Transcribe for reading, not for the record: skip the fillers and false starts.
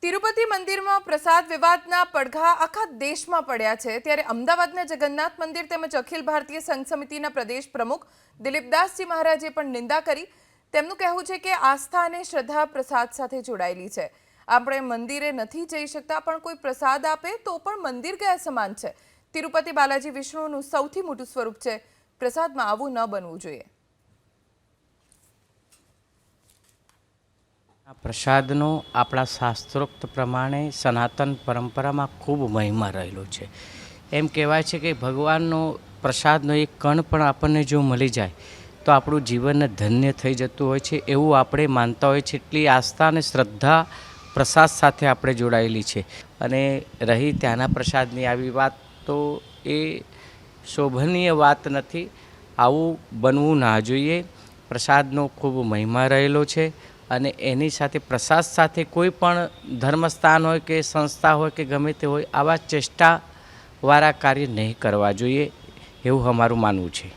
તિરુપતિ મંદિરમાં પ્રસાદ વિવાદના પડઘા આખા દેશમાં પડ્યા છે ત્યારે અમદાવાદના જગન્નાથ મંદિર તેમજ અખિલ ભારતીય સંઘ સમિતિના પ્રદેશ પ્રમુખ દિલીપદાસજી મહારાજે પણ નિંદા કરી। તેમનું કહેવું છે કે આસ્થા અને શ્રદ્ધા પ્રસાદ સાથે જોડાયેલી છે। આપણે મંદિરે નથી જઈ શકતા પણ કોઈ પ્રસાદ આપે તો પણ મંદિર ગયા સમાન છે। તિરુપતિ બાલાજી વિષ્ણુનું સૌથી મોટું સ્વરૂપ છે, પ્રસાદમાં આવું ન બનવું જોઈએ। પ્રસાદનો આપણા શાસ્ત્રોક્ત પ્રમાણે સનાતન પરંપરામાં ખૂબ મહિમા રહેલો છે। એમ કહેવાય છે કે ભગવાનનો પ્રસાદનો એક કણ પણ આપણને જો મળી જાય તો આપણું જીવન ધન્ય થઈ જતું હોય છે, એવું આપણે માનતા હોય છે। એટલી આસ્થા અને શ્રદ્ધા પ્રસાદ સાથે આપણે જોડાયેલી છે। અને રહી ત્યાંના પ્રસાદની આવી વાત, તો એ શોભનીય વાત નથી। આવું બનવું ના જોઈએ। પ્રસાદનો ખૂબ મહિમા રહેલો છે અને એની સાથે પ્રસાદ સાથે કોઈ પણ ધર્મસ્થાન હોય કે સંસ્થા હોય કે ગમે તે હોય, આવા ચેષ્ટાવાળા કાર્ય નહીં કરવા જોઈએ, એવું અમારું માનવું છે।